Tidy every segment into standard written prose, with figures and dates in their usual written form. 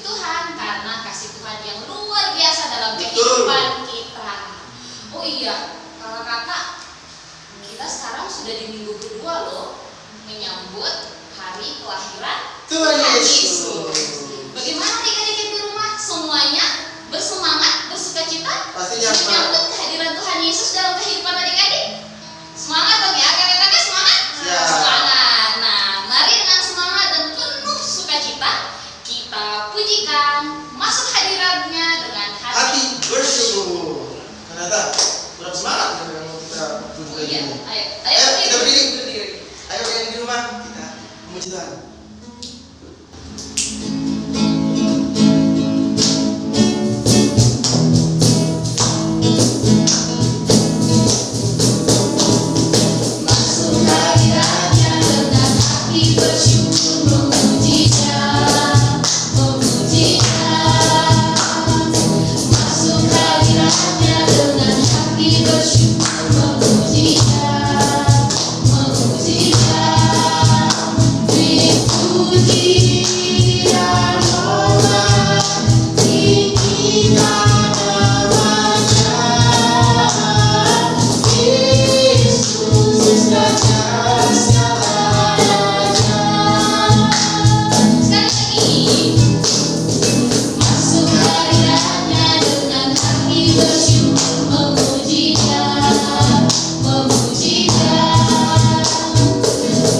Tuhan karena kasih Tuhan yang luar biasa dalam kehidupan kita. Oh iya, kakak, kita sekarang sudah di minggu kedua loh menyambut hari kelahiran Tuhan Yesus. Bagaimana adik-adik di rumah? Semuanya bersemangat, bersukacita Pastinya menyambut kehadiran Tuhan Yesus dalam kehidupan adik-adik? Semangat dong ya, kakak-kakak semangat? Ya. Semangat. Nah, mari dengan semangat dan penuh sukacita kita pujikan, masuk hadiratnya dengan Hati bersyukur. Ternyata kurang semangat kalau kita puji Oh iya, ini. ayo Kita berdiri. berdiri. Ayo yang di rumah kita memuji Tuhan. Masuk hadiratnya dengan hati bersyukur, memuji-Nya, memuji-Nya. Masuk hadiratnya dengan hati bersyukur, memuji-Nya, memuji-Nya. Dipuji dan hormat, tinggikan namanya. Yesus Raja segalanya. Sekali lagi. Masuk hadiratnya dengan hati bersyukur, memuji-Nya, memuji-Nya.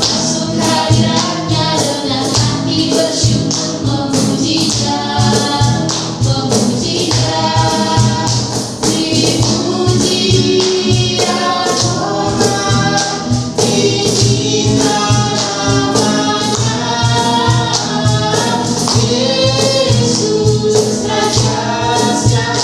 Masuk hadiratnya dengan hati bersyukur, memuji-Nya, memuji-Nya. Dipuji dan hormat, tinggikan namanya. Yesus Raja segalanya.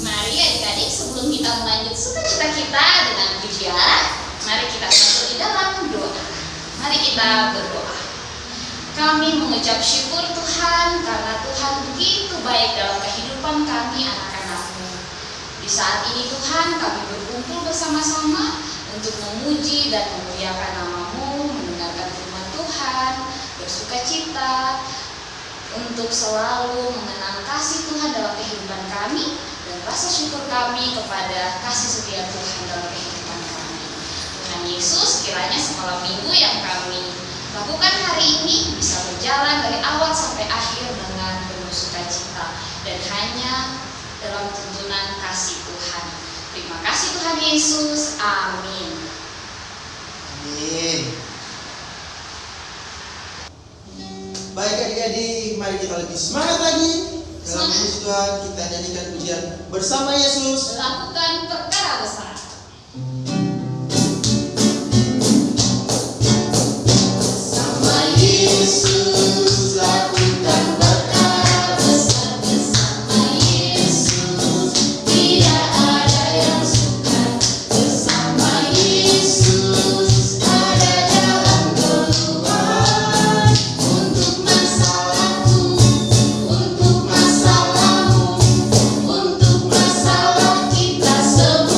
Mari adik-adik, sebelum kita melanjut sukacita kita dengan pujian, mari kita masuk di dalam doa. Mari kita berdoa. Kami mengucap syukur Tuhan karena Tuhan begitu baik dalam kehidupan kami anak-anak-Mu. Di saat ini Tuhan kami berkumpul bersama-sama untuk memuji dan memuliakan nama-Mu, mendengarkan firman Tuhan, bersukacita, untuk selalu mengenang kasih Tuhan dalam kehidupan kami dan rasa syukur kami kepada kasih setia Tuhan dalam kehidupan kami. Tuhan Yesus, kiranya semalam minggu yang kami lakukan hari ini bisa berjalan dari awal sampai akhir dengan penuh sukacita dan hanya dalam tuntunan kasih Tuhan. Terima kasih Tuhan Yesus. Amin. Amin. Baik adik-adik, mari kita lebih semangat lagi dalam Semangat. memuji Tuhan. Kita nyanyikan pujian bersama Yesus. Lakukan perkara besar. Bersama Yesus lakukan perkara besar, bersama Yesus tidak ada yang sukar, bersama Yesus ada jalan keluar untuk masalahku, untuk masalahmu, untuk masalah kita semua.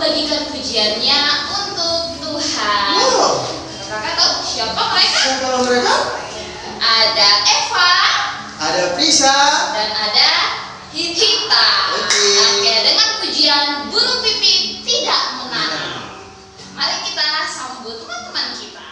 membagikan pujiannya untuk Tuhan. Wow. Kakak tahu siapa mereka? Siapa mereka? Ada Eva, Ada Prisa. dan ada Hita. Oke. Oke, dengan pujian burung pipit tidak menanam. Mari kita sambut teman-teman kita.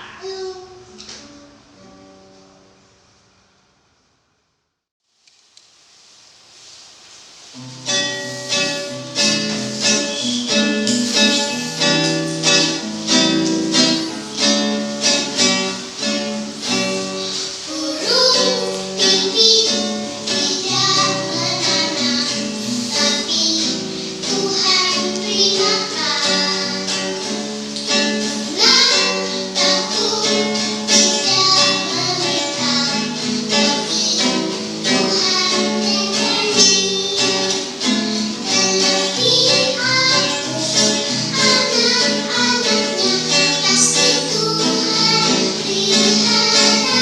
Burung pipit tidak menanam, tapi Tuhan beri makan. Langkahku tidak membentang, tapi Tuhan menyanyi. Terlebih aku, anak-anaknya, pasti Tuhan pelihara.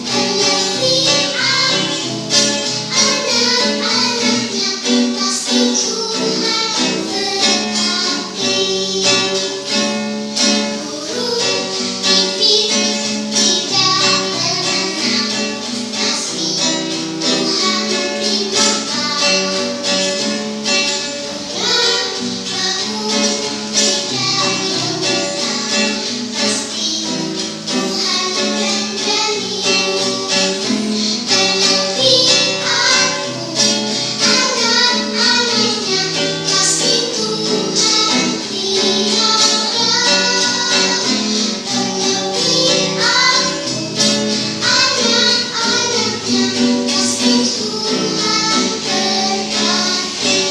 Terlebih aku, anak-anaknya, pasti Tuhan berkati. Burung pipit tidak menanam, tapi Tuhan beri makan. Langkahku tidak membentang, pasti Tuhan menjanji. Terlebih aku, anak-anaknya, pasti Tuhan pelihara. Terlebih aku, anak-anaknya, pasti Tuhan berkati.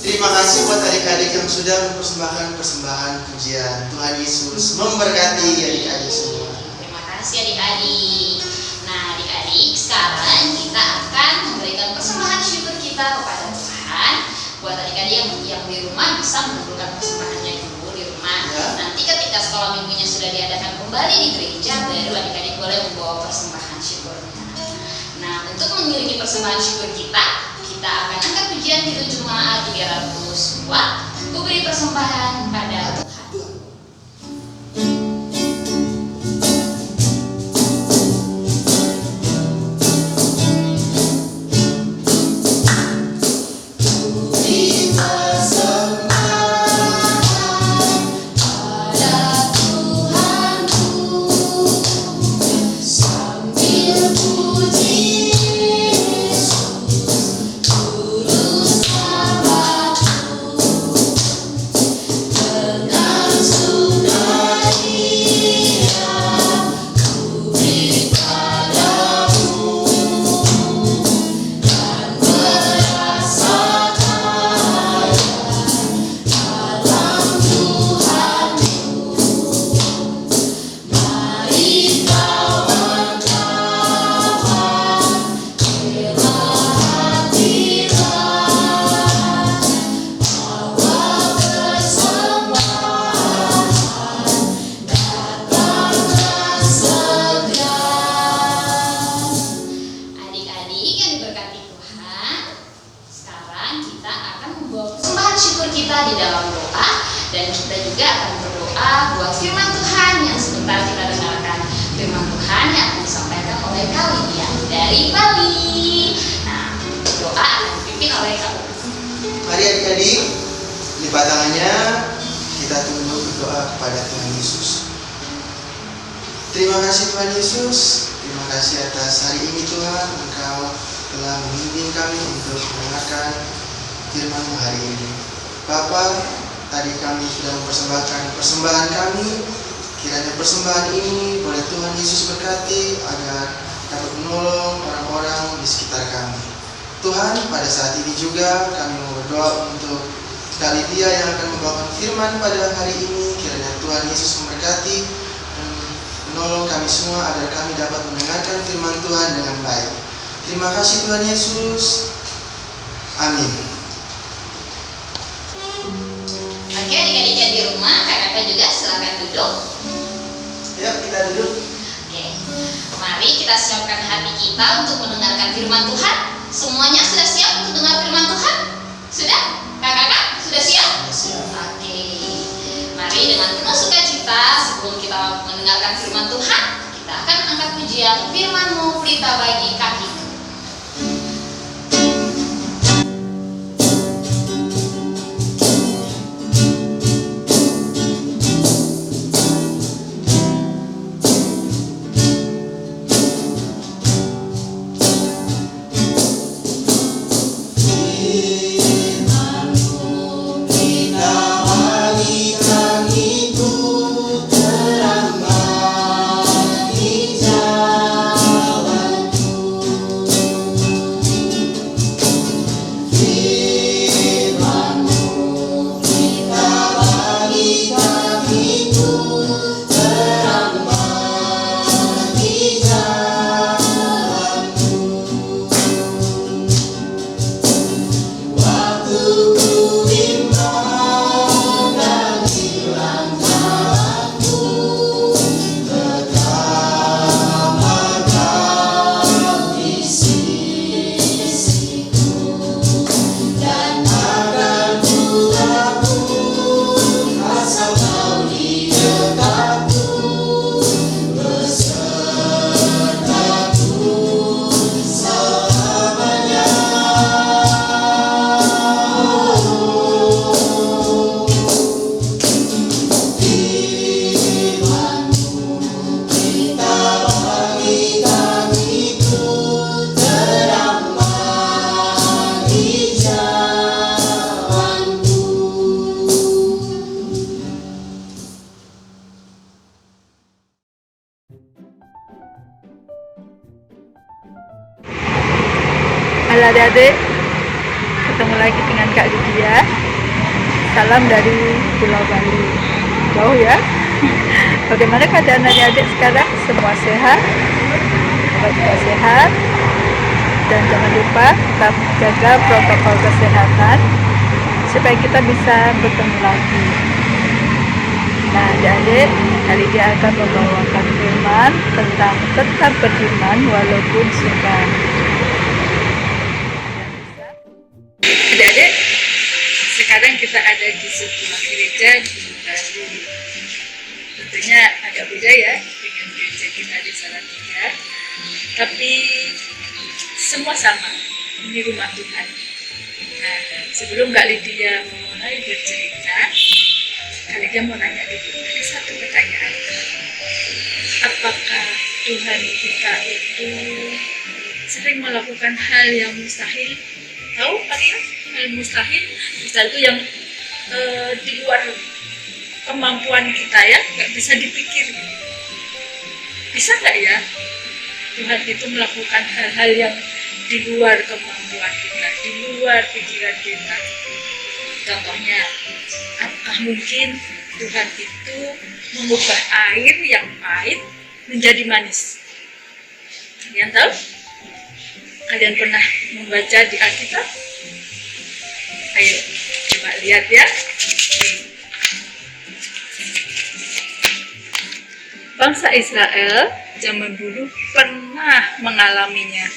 Terima kasih buat adik-adik yang sudah mempersembahkan persembahan pujian. Tuhan Yesus memberkati adik-adik semua. Terima kasih adik-adik. Nah adik-adik, sekarang kita akan memberikan persembahan syukur kita kepada Tuhan. Buat adik-adik yang di rumah bisa mengumpulkan persembahannya dulu di rumah. Ya. Nanti ketika sekolah minggunya sudah diadakan kembali di gereja, baru adik-adik boleh membawa persembahan syukurnya. Nah untuk mengiringi persembahan syukur kita akan angkat pujian Kidung Jemaat 302, Ku beri persembahan pada Tuhan. Adik-adik yang diberkati Tuhan, sekarang kita akan membawa persembahan syukur kita di dalam doa, dan kita juga akan berdoa buat firman Tuhan yang sebentar kita dengarkan. Firman Tuhan yang akan disampaikan oleh Kak Lydia dari Bali. Nah, doa akan dipimpin oleh Kak Lydia. Mari adik-adik, lipat tangannya, kita tunduk berdoa kepada Tuhan Yesus. Terima kasih Tuhan Yesus, terima kasih atas hari ini Tuhan, Engkau telah membimbing kami untuk mendengarkan firman-Mu hari ini. Bapa, tadi kami sudah mempersembahkan persembahan kami, kiranya persembahan ini boleh Tuhan Yesus berkati agar dapat menolong orang-orang di sekitar kami. Tuhan, pada saat ini juga kami mau berdoa untuk Kak Lydia yang akan membawakan firman pada hari ini. Kiranya Tuhan Yesus memberkati dan menolong kami semua agar kami dapat mendengarkan firman Tuhan dengan baik. Terima kasih Tuhan Yesus. Amin. Oke, adik-adik yang di rumah, kakak juga silakan duduk. Yuk kita duduk. Oke. Mari kita siapkan hati kita untuk mendengarkan firman Tuhan. Semuanya sudah siap untuk dengar firman Tuhan? Sudah? Kakak-kakak sudah siap? Oke. Mari dengan penuh sukacita sebelum kita mendengarkan firman Tuhan, kita akan angkat pujian firman-Mu pelita bagi kakiku. Halo adik-adik, ketemu lagi dengan Kak Lydia. Salam dari Pulau Bali. Jauh ya. Bagaimana keadaan adik-adik sekarang? Semua sehat? Bapak juga sehat? Dan jangan lupa tetap jaga protokol kesehatan supaya kita bisa bertemu lagi. Nah adik-adik, kali dia akan membawakan firman tentang tetap beriman walaupun sukar. Adik-adik, sekarang kita ada di sebuah gereja di Bali. Tentunya agak beda ya dengan gereja kita di Salatiga, tapi semua sama, ini rumah Tuhan. Nah, sebelum Kak Lydia mulai bercerita, Kak Lydia mau nanya dulu, ada satu pertanyaan. Apakah Tuhan kita itu sering melakukan hal yang mustahil? Tahu kalian? Hal mustahil itu yang di luar kemampuan kita ya, nggak bisa dipikir. Bisa nggak ya Tuhan itu melakukan hal-hal yang di luar kemampuan kita, di luar pikiran kita? Contohnya, apakah mungkin Tuhan itu mengubah air yang pahit menjadi manis? Kalian tahu? Kalian pernah membaca di Alkitab? Ayo, coba lihat ya. Bangsa Israel zaman dulu pernah mengalaminya.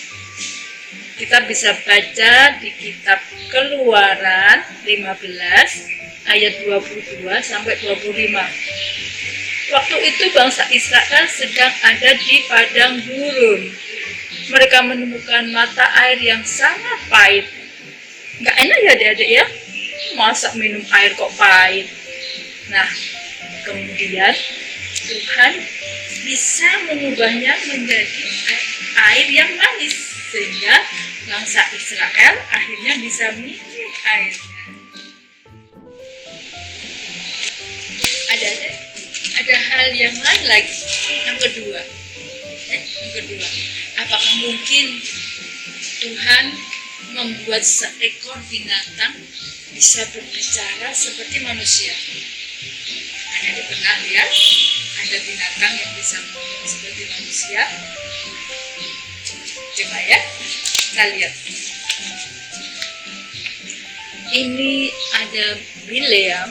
Kita bisa baca di kitab Keluaran 15 ayat 22 sampai 25. Waktu itu bangsa Israel sedang ada di padang gurun. Mereka menemukan mata air yang sangat pahit. Nggak enak ya adik-adik ya, masak minum air kok pahit. Nah, kemudian Tuhan bisa mengubahnya menjadi air yang manis, sehingga bangsa Israel akhirnya bisa minum airnya. Ada hal yang lain lagi. Yang kedua, apakah mungkin Tuhan membuat seekor binatang bisa berbicara seperti manusia? Ada pernah lihat ada binatang yang bisa ngomong seperti manusia? Coba ya, kita lihat. Ini ada Bileam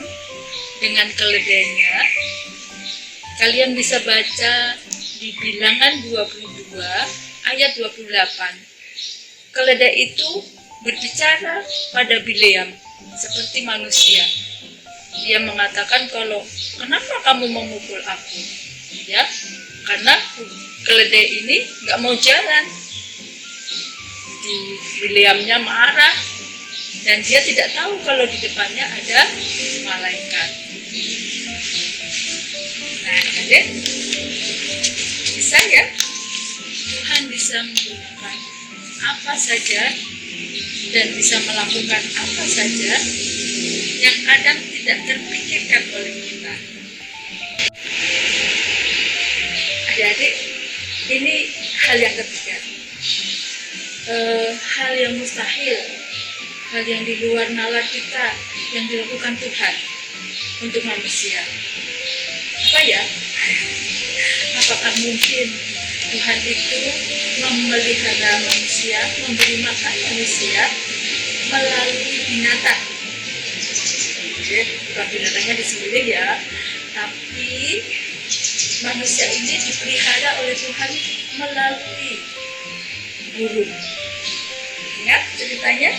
dengan keledainya. Kalian bisa baca di Bilangan 22 ayat 28. Keledai itu berbicara pada Bileam seperti manusia. Dia mengatakan kalau kenapa kamu memukul aku? Ya, karena keledai ini nggak mau jalan. Di Bileamnya marah dan dia tidak tahu kalau di depannya ada malaikat. Nah, adik, bisa ya? Tuhan bisa menggunakan apa saja dan bisa melakukan apa saja yang kadang tidak terpikirkan oleh kita. Adik-adik, ini hal yang ketiga. Hal yang mustahil, hal yang di luar nalar kita yang dilakukan Tuhan untuk manusia. Apa ya? Apakah mungkin Tuhan itu memelihara manusia, memberi makan manusia melalui binatang? Oke, bukan binatangnya disembelih ya, tapi manusia ini dipelihara oleh Tuhan melalui burung. Ingat ceritanya?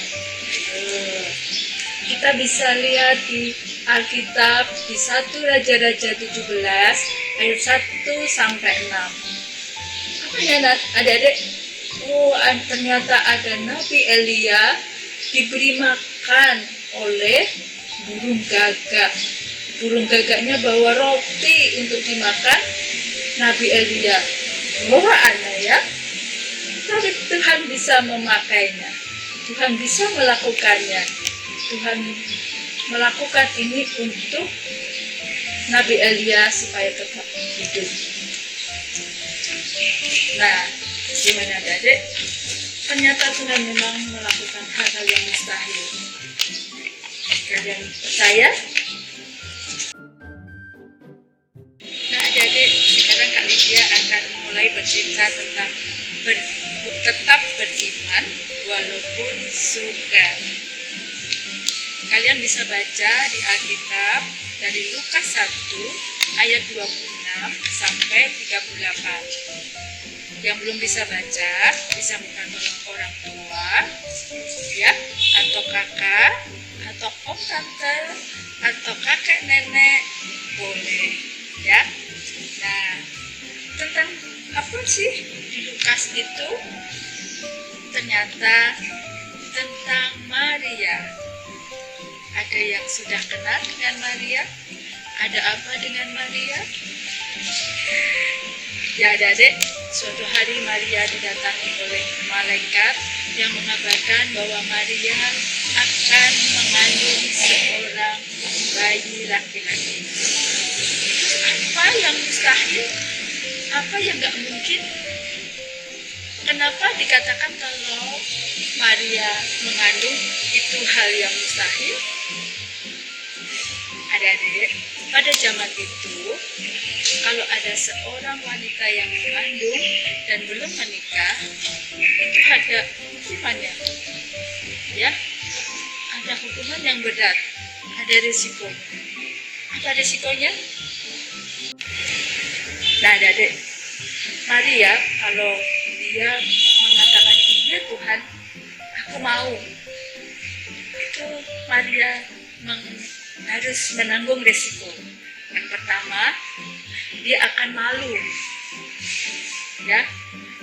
Kita bisa lihat di Alkitab di 1 Raja-Raja 17 ayat 1 sampai 6. Apa ya adik-adik? Ternyata ada Nabi Elia diberi makan oleh burung gagak. Burung gagaknya bawa roti untuk dimakan Nabi Elia. Aneh ya. Tapi Tuhan bisa memakainya. Tuhan bisa melakukannya. Tuhan melakukan ini untuk Nabi Elia supaya tetap hidup. Nah, gimana adik? Ternyata Tuhan memang melakukan hal-hal yang mustahil. Kalian percaya? Nah, adik-adik, sekarang Kak Lydia akan mulai bercerita tentang tetap beriman walaupun sukar. Kalian bisa baca di Alkitab dari Lukas 1 ayat 26 sampai 38. Yang belum bisa baca bisa minta tolong orang tua ya, atau kakak, atau om tante, atau kakek nenek, boleh ya. Nah, tentang apa sih di Lukas itu? Ternyata tentang Maria. Ada yang sudah kenal dengan Maria? Ada apa dengan Maria? Ya adik, suatu hari Maria didatangi oleh malaikat yang mengabarkan bahwa Maria akan mengandung seorang bayi laki-laki. Apa yang mustahil? Apa yang gak mungkin? Kenapa dikatakan kalau Maria mengandung itu hal yang mustahil? Adik-adik, pada zaman itu kalau ada seorang wanita yang mengandung dan belum menikah, itu ada hukumannya. Ya, ada hukuman yang berat, ada risikonya. Apa risikonya? Nah, adik-adik, Maria kalau dia mengatakan, ya Tuhan, aku mau, itu Maria harus menanggung risiko. Yang pertama, dia akan malu, ya.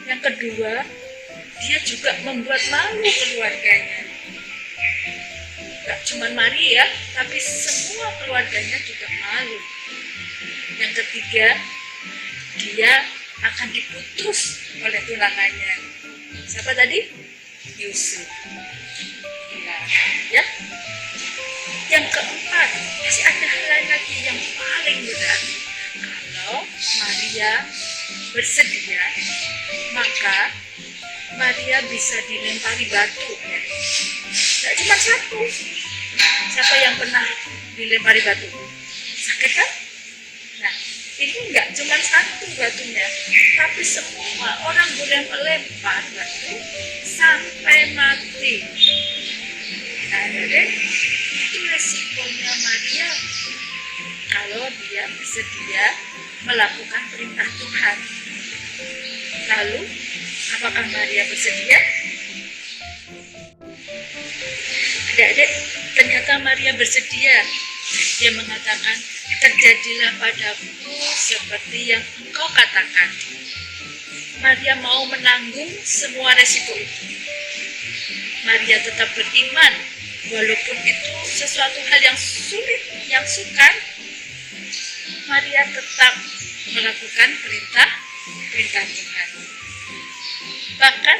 Yang kedua, dia juga membuat malu keluarganya. Gak cuma Maria, tapi semua keluarganya juga malu. Yang ketiga, dia akan diputus oleh tunangannya. Siapa tadi? Yusuf. Ya. Yang keempat, masih ada hal lain lagi yang paling berat. Kalau Maria bersedia, maka Maria bisa dilempari batu. Tidak cuma satu. Siapa yang pernah dilempari batu? Sakit kan? Nah, ini enggak cuma satu batunya, tapi semua orang boleh melempar batu sampai mati. Nah, jadi itu resikonya Maria kalau dia bersedia melakukan perintah Tuhan. Lalu, apakah Maria bersedia? Adik-adik, ternyata Maria bersedia. Dia mengatakan, terjadilah padaku seperti yang engkau katakan. Maria mau menanggung semua resiko itu. Maria tetap beriman, walaupun itu sesuatu hal yang sulit, yang sukar. Maria tetap melakukan perintah Tuhan. Bahkan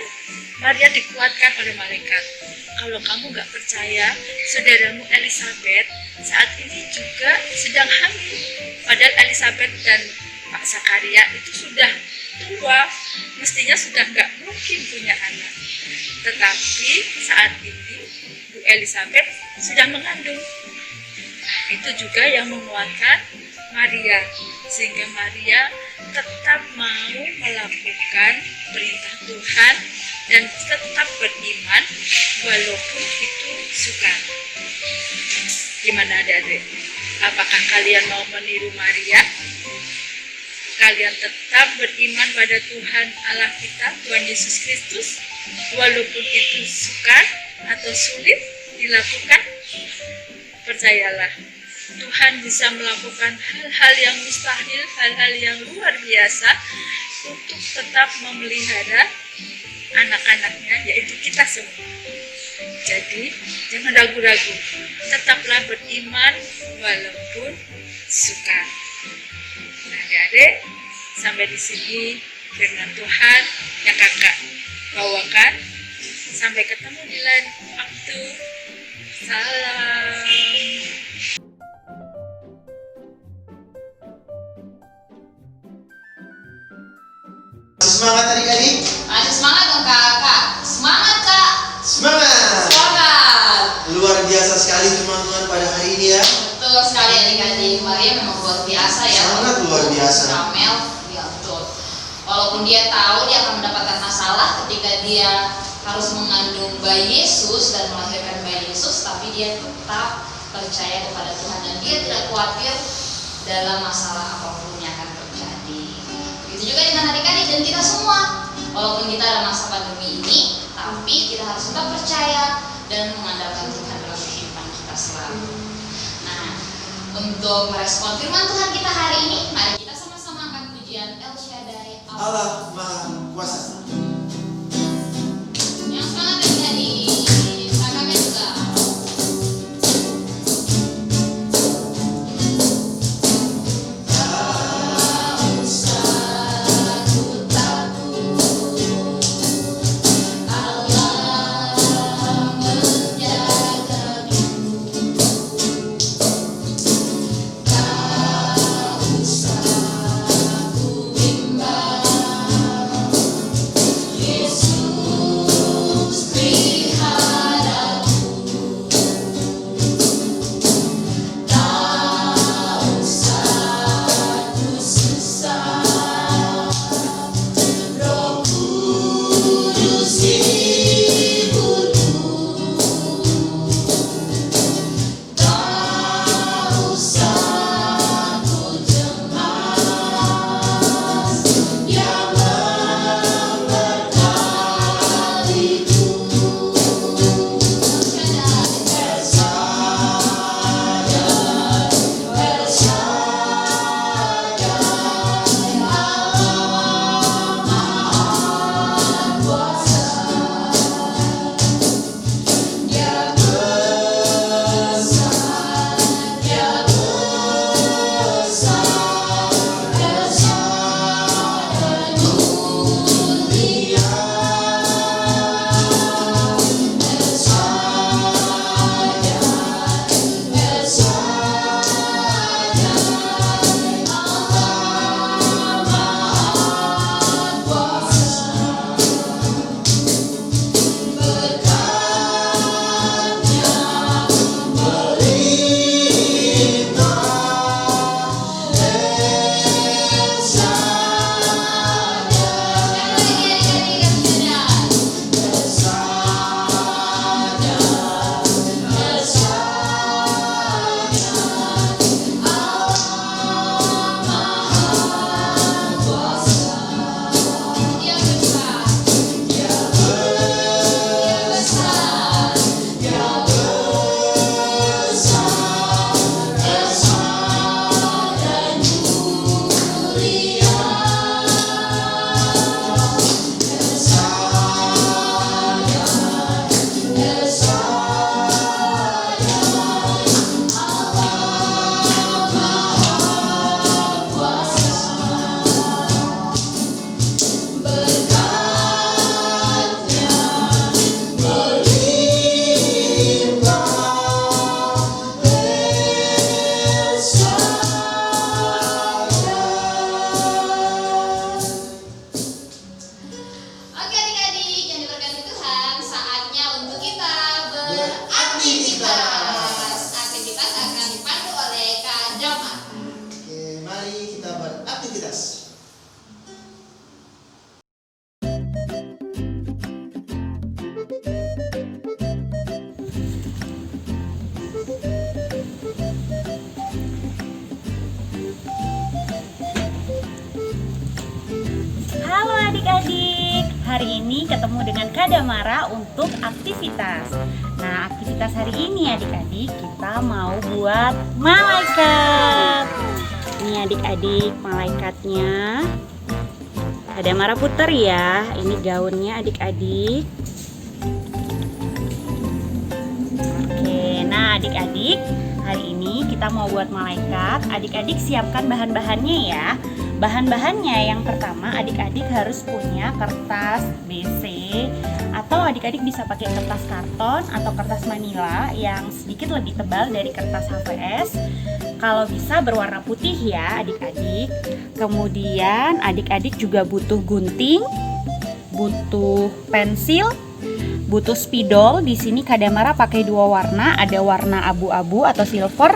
Maria dikuatkan oleh malaikat. Kalau kamu gak percaya, saudaramu Elizabeth saat ini juga sedang hamil. Padahal Elizabeth dan Pak Zakaria itu sudah tua, mestinya sudah gak mungkin punya anak. Tetapi saat ini Bu Elizabeth sudah mengandung. Itu juga yang menguatkan Maria, sehingga Maria tetap mau melakukan perintah Tuhan dan tetap beriman walaupun itu sukar. Gimana adik-adik? Apakah kalian mau meniru Maria? Kalian tetap beriman pada Tuhan Allah kita, Tuhan Yesus Kristus, walaupun itu sukar atau sulit dilakukan? Percayalah, Tuhan bisa melakukan hal-hal yang mustahil, hal-hal yang luar biasa untuk tetap memelihara anak-anaknya, yaitu kita semua. Jadi, jangan ragu-ragu, tetaplah beriman walaupun sukar. Nah, adik-adik, sampai di sini firman Tuhan yang kakak bawakan. Sampai ketemu di lain waktu. Salam. Semangat adik-adik. Ayo semangat dong kakak. Semangat kak. Semangat. Semangat. Luar biasa sekali firman Tuhan pada hari ini ya. Betul sekali adik-adik. Maria memang luar biasa ya. Sangat luar biasa. Ramel, ya betul. Walaupun dia tahu dia akan mendapatkan masalah ketika dia harus mengandung bayi Yesus dan melahirkan bayi Yesus, tapi dia tetap percaya kepada Tuhan dan dia tidak khawatir dalam masalah apapun yang akan terjadi. Begitu juga dengan adik-adik dan kita semua. Walaupun kita ada masa pandemi ini, tapi kita harus tetap percaya dan mengandalkan Tuhan dalam kehidupan kita selalu. Nah, untuk merespon firman Tuhan kita hari ini, mari kita sama-sama angkat pujian El Shaddai Allah Maha Kuasa. Yang semangat adik-adik, kakaknya juga. Tak usah ku takut, Allah menjagaku. Tak usah ku bimbang, aktivitas. Aktivitas akan dipandu oleh Kak Damar. Oke, mari kita beraktivitas. Halo adik-adik, hari ini ketemu dengan Kak Damara untuk aktivitas. Nah, aktivitas hari ini adik-adik kita mau buat malaikat. Ini adik-adik malaikatnya. Kak Damara puter ya, ini gaunnya adik-adik. Oke, nah adik-adik, hari ini kita mau buat malaikat. Adik-adik siapkan bahan-bahannya ya. Bahan-bahannya yang pertama adik-adik harus punya kertas BC atau adik-adik bisa pakai kertas karton atau kertas manila yang sedikit lebih tebal dari kertas HVS. Kalau bisa berwarna putih ya adik-adik. Kemudian adik-adik juga butuh gunting, butuh pensil, butuh spidol. Di sini Kak Damara pakai dua warna, ada warna abu-abu atau silver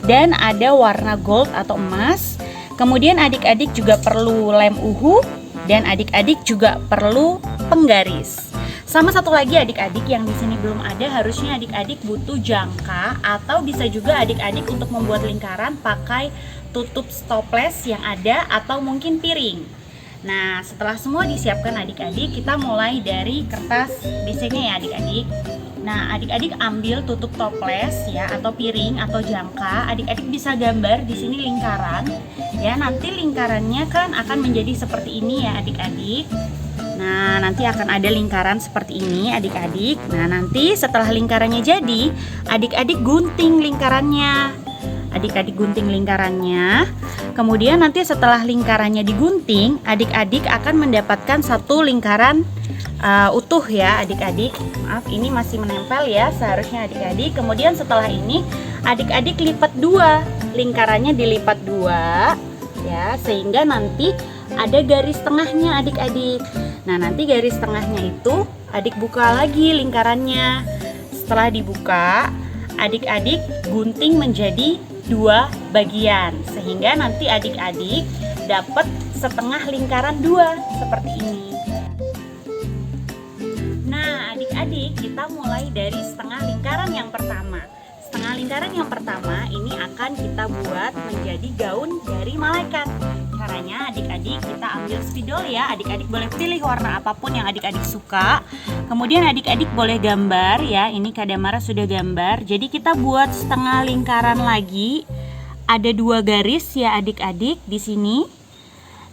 dan ada warna gold atau emas. Kemudian adik-adik juga perlu lem uhu dan adik-adik juga perlu penggaris. Sama satu lagi adik-adik yang di sini belum ada, harusnya adik-adik butuh jangka atau bisa juga adik-adik untuk membuat lingkaran pakai tutup stoples yang ada atau mungkin piring. Nah, setelah semua disiapkan adik-adik, kita mulai dari kertas BC-nya ya adik-adik. Nah, adik-adik ambil tutup toples ya atau piring atau jangka. Adik-adik bisa gambar di sini lingkaran. Ya, nanti lingkarannya kan akan menjadi seperti ini ya adik-adik. Nah, nanti akan ada lingkaran seperti ini adik-adik. Nah, nanti setelah lingkarannya jadi, adik-adik gunting lingkarannya. Adik-adik gunting lingkarannya. Kemudian nanti setelah lingkarannya digunting, adik-adik akan mendapatkan satu lingkaran utuh ya adik-adik. Maaf, ini masih menempel ya seharusnya adik-adik. Kemudian setelah ini adik-adik lipat dua, lingkarannya dilipat dua ya, sehingga nanti ada garis tengahnya adik-adik. Nah, nanti garis tengahnya itu adik buka lagi lingkarannya. Setelah dibuka, adik-adik gunting menjadi dua bagian sehingga nanti adik-adik dapat setengah lingkaran dua seperti ini. Nah, adik-adik kita mulai dari setengah lingkaran yang pertama. Setengah lingkaran yang pertama ini akan kita buat menjadi gaun dari malaikat. Caranya adik-adik kita ambil spidol ya. Adik-adik boleh pilih warna apapun yang adik-adik suka. Kemudian adik-adik boleh gambar ya. Ini Kak Damara sudah gambar. Jadi kita buat setengah lingkaran lagi. Ada dua garis ya adik-adik di sini.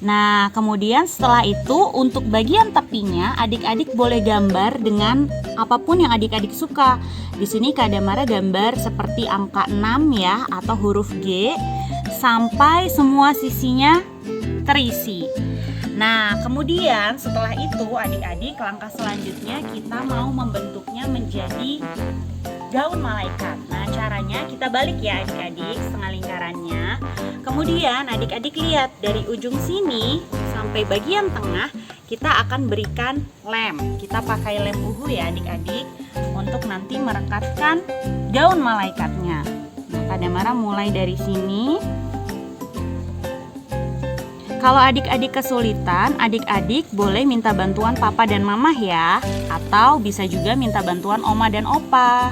Nah, kemudian setelah itu untuk bagian tepinya adik-adik boleh gambar dengan apapun yang adik-adik suka. Di sini Kak Damara gambar seperti angka 6 ya atau huruf G sampai semua sisinya terisi. Nah, kemudian setelah itu adik-adik langkah selanjutnya kita mau membentuknya menjadi gaun malaikat. Nah, caranya kita balik ya adik-adik setengah lingkarannya. Kemudian adik-adik lihat dari ujung sini sampai bagian tengah kita akan berikan lem. Kita pakai lem uhu ya adik-adik untuk nanti merekatkan gaun malaikatnya. Nah, Kak Damara mulai dari sini. Kalau adik-adik kesulitan, adik-adik boleh minta bantuan papa dan mama ya, atau bisa juga minta bantuan oma dan opa.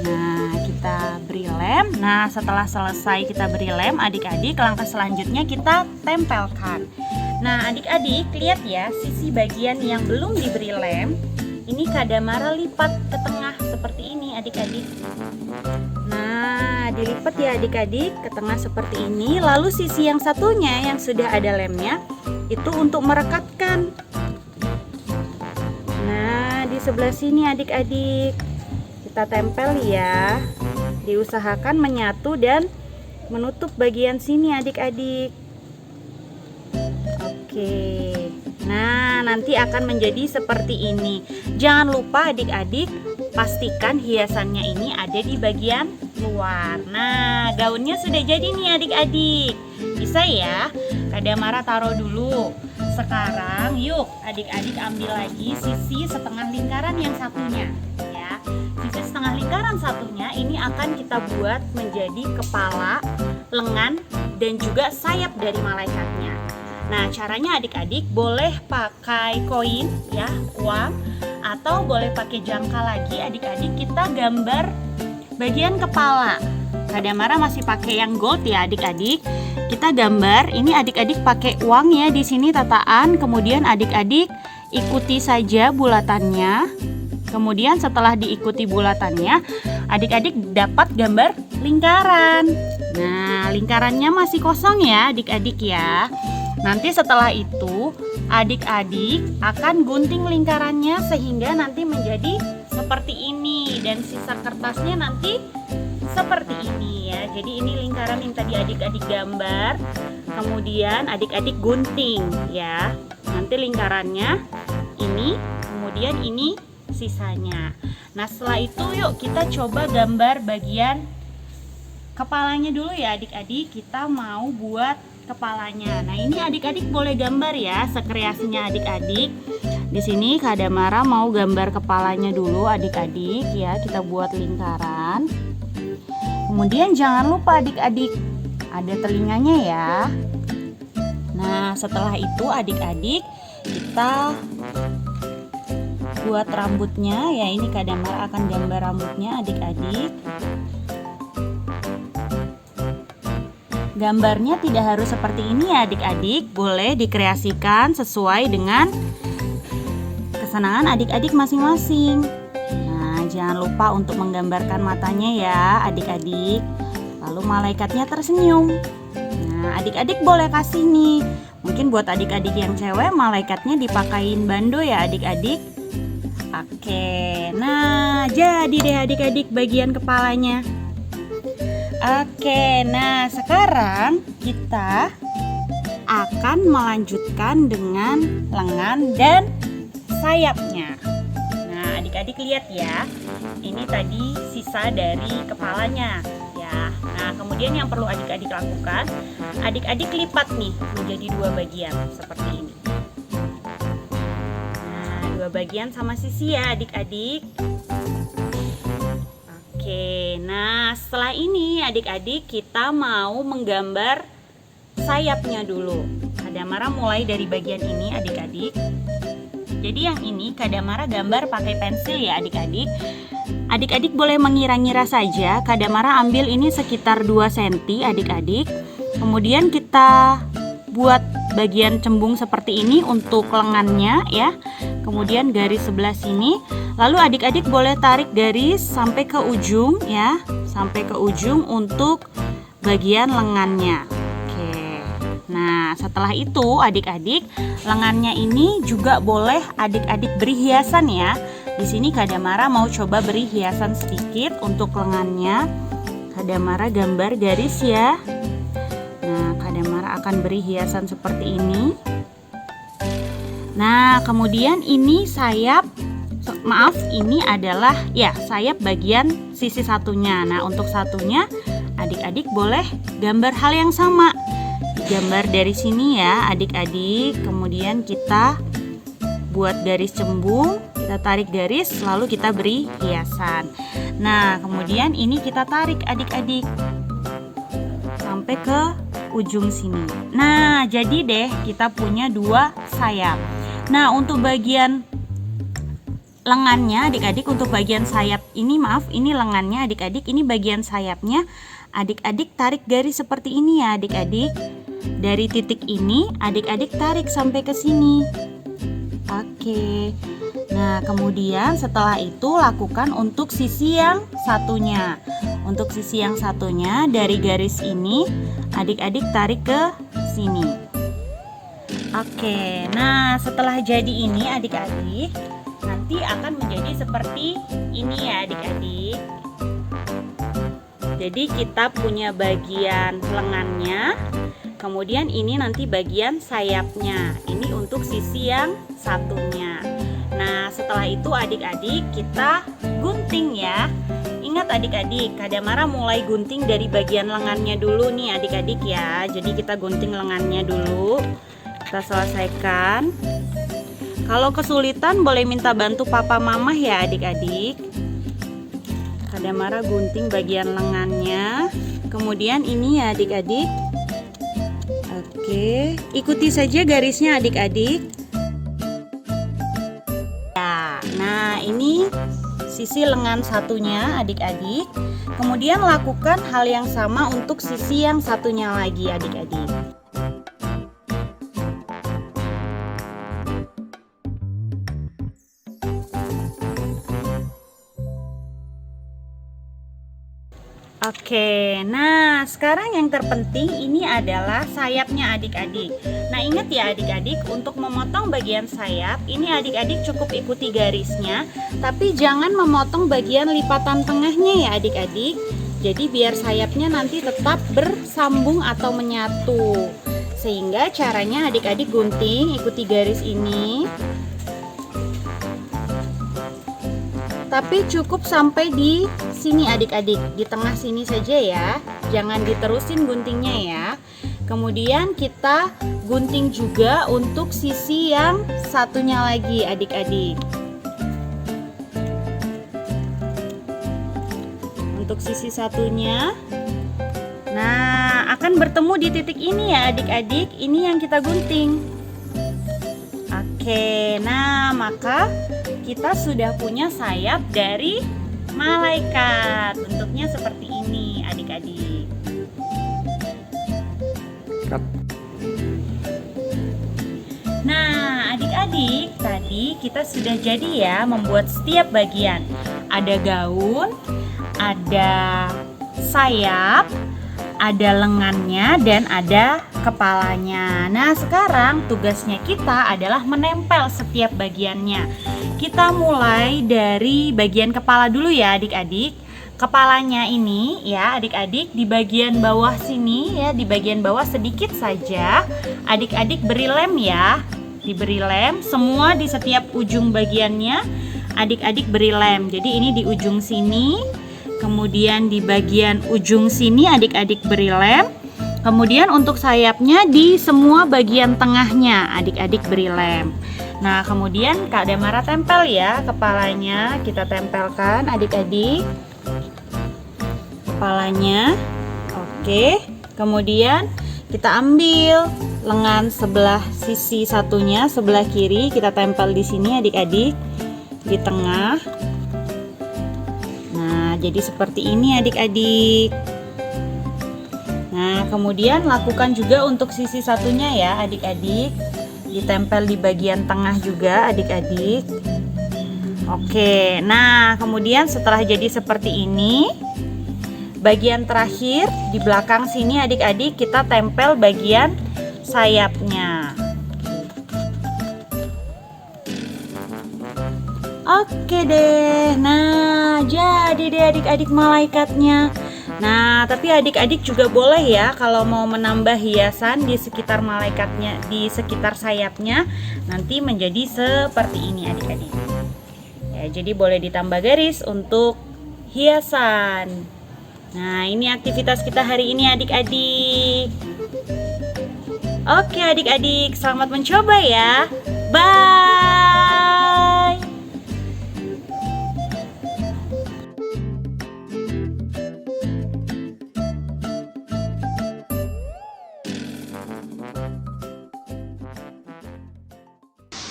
Nah, kita beri lem. Nah, setelah selesai kita beri lem, adik-adik langkah selanjutnya kita tempelkan. Nah, adik-adik lihat ya, sisi bagian yang belum diberi lem, ini Kak Damara lipat ke tengah seperti ini adik-adik. Nah, dilipat ya adik-adik ke tengah seperti ini. Lalu sisi yang satunya yang sudah ada lemnya itu untuk merekatkan. Nah, di sebelah sini adik-adik kita tempel ya. Diusahakan menyatu dan menutup bagian sini adik-adik. Oke. Nah, nanti akan menjadi seperti ini. Jangan lupa adik-adik pastikan hiasannya ini ada di bagian luar. Nah, gaunnya sudah jadi nih adik-adik. Bisa ya? Kak Damara taruh dulu. Sekarang yuk adik-adik ambil lagi sisi setengah lingkaran yang satunya ya. sisi setengah lingkaran satunya ini akan kita buat menjadi kepala, lengan, dan juga sayap dari malaikatnya. Nah, caranya adik-adik boleh pakai koin ya, uang, atau boleh pakai jangka lagi. Adik-adik kita gambar bagian kepala. Kadamara masih pakai yang gold ya adik-adik. Kita gambar, ini adik-adik pakai uang ya di sini tataan. Kemudian adik-adik ikuti saja bulatannya. Kemudian setelah diikuti bulatannya, adik-adik dapat gambar lingkaran. Nah, lingkarannya masih kosong ya adik-adik ya. Nanti setelah itu adik-adik akan gunting lingkarannya sehingga nanti menjadi seperti ini, dan sisa kertasnya nanti seperti ini ya. Jadi ini lingkaran yang tadi adik-adik gambar, kemudian adik-adik gunting ya. Nanti lingkarannya ini, kemudian ini sisanya. Nah, setelah itu yuk kita coba gambar bagian kepalanya dulu ya adik-adik. Kita mau buat kepalanya. Nah, ini adik-adik boleh gambar ya, sekreasinya adik-adik. Di sini Kadamara mau gambar kepalanya dulu adik-adik ya. Kita buat lingkaran. Kemudian jangan lupa adik-adik ada telinganya ya. Nah, setelah itu adik-adik kita buat rambutnya ya. Ini Kadamara akan gambar rambutnya adik-adik. Gambarnya tidak harus seperti ini ya adik-adik, boleh dikreasikan sesuai dengan kesenangan adik-adik masing-masing. Nah, jangan lupa untuk menggambarkan matanya ya adik-adik. Lalu malaikatnya tersenyum. Nah, adik-adik boleh kasih nih. Mungkin buat adik-adik yang cewek, malaikatnya dipakein bando ya adik-adik. Oke, nah jadi deh adik-adik bagian kepalanya. Oke, nah sekarang kita akan melanjutkan dengan lengan dan sayapnya. Nah, adik-adik lihat ya, ini tadi sisa dari kepalanya ya. Nah, kemudian yang perlu adik-adik lakukan, adik-adik lipat nih menjadi dua bagian seperti ini. Nah, dua bagian sama sisi ya adik-adik. Oke, nah setelah ini adik-adik kita mau menggambar sayapnya dulu. Kadamara mulai dari bagian ini adik-adik. Jadi yang ini Kadamara gambar pakai pensil ya adik-adik. Adik-adik boleh mengira-ngira saja. Kadamara ambil ini sekitar 2 cm adik-adik. Kemudian kita buat bagian cembung seperti ini untuk lengannya ya. Kemudian garis sebelah sini. Lalu adik-adik boleh tarik garis sampai ke ujung ya, sampai ke ujung untuk bagian lengannya. Oke. Nah, setelah itu adik-adik lengannya ini juga boleh adik-adik beri hiasan ya. Di sini Kadamara mau coba beri hiasan sedikit untuk lengannya. Kadamara gambar garis ya. Nah, Kadamara akan beri hiasan seperti ini. Nah, kemudian ini sayap. Maaf, ini adalah ya sayap bagian sisi satunya. Nah, untuk satunya adik-adik boleh gambar hal yang sama. Gambar dari sini ya adik-adik. Kemudian kita buat garis cembung, kita tarik garis, lalu kita beri hiasan. Nah, kemudian ini kita tarik adik-adik sampai ke ujung sini. Nah, jadi deh kita punya 2 sayap. Nah, untuk bagian lengannya adik-adik, untuk bagian sayap ini, maaf, ini lengannya adik-adik, ini bagian sayapnya. Adik-adik tarik garis seperti ini ya adik-adik. Dari titik ini adik-adik tarik sampai ke sini. Oke. Nah, kemudian setelah itu lakukan untuk sisi yang satunya. Untuk sisi yang satunya dari garis ini adik-adik tarik ke sini. Oke. Nah, setelah jadi ini adik-adik, nanti akan menjadi seperti ini ya adik-adik. Jadi kita punya bagian lengannya, kemudian ini nanti bagian sayapnya. Ini untuk sisi yang satunya. Nah, setelah itu adik-adik kita gunting ya. Ingat adik-adik, Kadamara mulai gunting dari bagian lengannya dulu nih adik-adik ya. Jadi kita gunting lengannya dulu. Kita selesaikan. Kalau kesulitan boleh minta bantu papa mama ya adik-adik. Kak Damara gunting bagian lengannya. Kemudian ini ya adik-adik. Oke, ikuti saja garisnya adik-adik. Ya, nah ini sisi lengan satunya adik-adik. Kemudian lakukan hal yang sama untuk sisi yang satunya lagi adik-adik. Oke, nah sekarang yang terpenting ini adalah sayapnya adik-adik. Nah ingat ya adik-adik, untuk memotong bagian sayap ini adik-adik cukup ikuti garisnya, tapi jangan memotong bagian lipatan tengahnya ya adik-adik. Jadi biar sayapnya nanti tetap bersambung atau menyatu. Sehingga caranya adik-adik gunting, ikuti garis ini. Tapi cukup sampai di sini adik-adik, di tengah sini saja ya. Jangan diterusin guntingnya ya. Kemudian kita gunting juga untuk sisi yang satunya lagi adik-adik. Untuk sisi satunya. Nah, akan bertemu di titik ini ya adik-adik. Ini yang kita gunting. Oke, nah maka kita sudah punya sayap dari malaikat. Bentuknya seperti ini adik-adik. Nah adik-adik, tadi kita sudah jadi ya membuat setiap bagian. Ada gaun, ada sayap, ada lengannya, dan ada kepalanya. Nah sekarang tugasnya kita adalah menempel setiap bagiannya. Kita mulai dari bagian kepala dulu ya adik-adik. Kepalanya ini ya adik-adik di bagian bawah sini ya, di bagian bawah sedikit saja adik-adik beri lem ya. Diberi lem semua di setiap ujung bagiannya adik-adik beri lem. Jadi ini di ujung sini, kemudian di bagian ujung sini adik-adik beri lem. Kemudian untuk sayapnya di semua bagian tengahnya adik-adik beri lem. Nah kemudian Kak Damara tempel ya kepalanya, kita tempelkan adik-adik kepalanya. Oke, kemudian kita ambil lengan sebelah sisi satunya, sebelah kiri kita tempel di sini adik-adik di tengah. Nah jadi seperti ini adik-adik. Nah kemudian lakukan juga untuk sisi satunya ya adik-adik, ditempel di bagian tengah juga adik-adik. Oke, nah kemudian setelah jadi seperti ini, bagian terakhir di belakang sini adik-adik kita tempel bagian sayapnya. Oke deh, nah jadi deh adik-adik malaikatnya. Nah, tapi adik-adik juga boleh ya kalau mau menambah hiasan di sekitar malaikatnya, di sekitar sayapnya, nanti menjadi seperti ini adik-adik. Ya, jadi boleh ditambah garis untuk hiasan. Nah, ini aktivitas kita hari ini adik-adik. Oke adik-adik, selamat mencoba ya. Bye.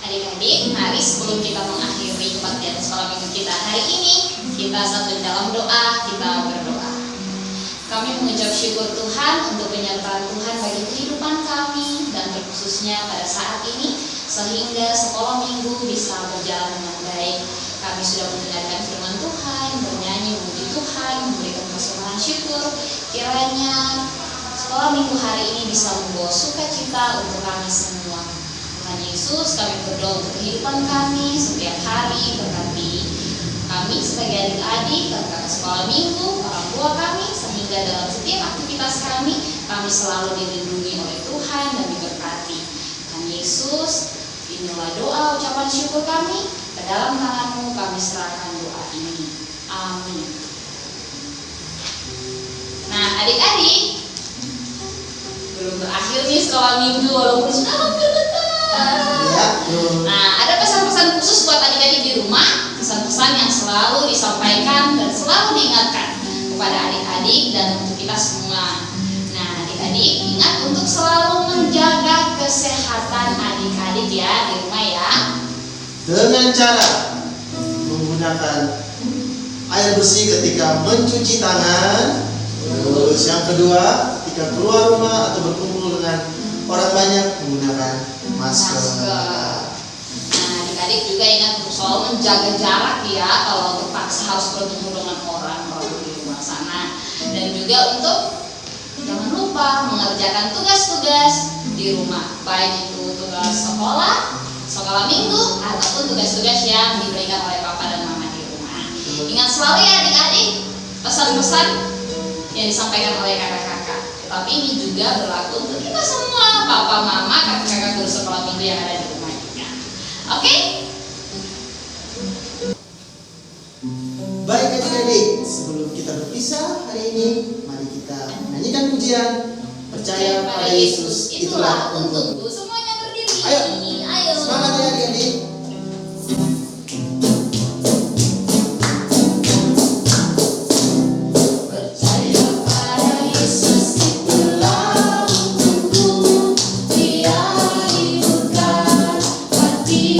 Adik-adik, mari sebelum kita mengakhiri kebaktian sekolah minggu kita hari ini, kita satu dalam doa, kita berdoa. Kami mengucap syukur Tuhan untuk penyertaan Tuhan bagi kehidupan kami dan terkhususnya pada saat ini, sehingga sekolah minggu bisa berjalan dengan baik. Kami sudah mendengarkan firman Tuhan, bernyanyi memuji Tuhan, memberikan persembahan syukur. Kiranya sekolah minggu hari ini bisa membawa sukacita untuk kami semua. Tuhan Yesus, kami berdoa untuk kehidupan kami setiap hari, berkati kami sebagai adik-adik, kakak sekolah minggu, orang tua kami, sehingga dalam setiap aktivitas kami selalu dilindungi oleh Tuhan dan diberkati. Tuhan Yesus, inilah doa ucapan syukur kami, ke dalam tangan-Mu kami serahkan doa ini. Amin. Nah adik-adik, belum berakhir nih sekolah minggu walaupun sudah hampir bentar. Nah, ada pesan-pesan khusus buat adik-adik di rumah, pesan-pesan yang selalu selalu disampaikan dan selalu diingatkan kepada adik-adik dan untuk kita semua. Nah, adik-adik ingat untuk selalu menjaga kesehatan adik-adik ya di rumah ya. Dengan cara menggunakan air bersih ketika mencuci tangan. Terus yang kedua, ketika keluar rumah atau berkumpul dengan orang banyak menggunakan masker. Nah, adik-adik juga ingat untuk selalu menjaga jarak ya kalau terpaksa harus bertemu dengan orang kalau di rumah sana. Dan juga untuk jangan lupa mengerjakan tugas-tugas di rumah, baik itu tugas sekolah minggu ataupun tugas-tugas yang diberikan oleh papa dan mama di rumah. Ingat selalu ya adik-adik pesan-pesan yang disampaikan oleh kakak-kakak. Tetapi ini juga berlaku untuk kita semua, papa, mama, kakak-kakak guru sekolah minggu yang ada di rumah juga. Oke? Baik adik-adik, sebelum kita berpisah hari ini, mari kita nyanyikan pujian Percaya pada Yesus, itulah untukku. Semuanya berdiri. Ayo. Ayo. Semangat ya adik-adik. Percaya pada Yesus itulah untukku. Dia hiburkan hati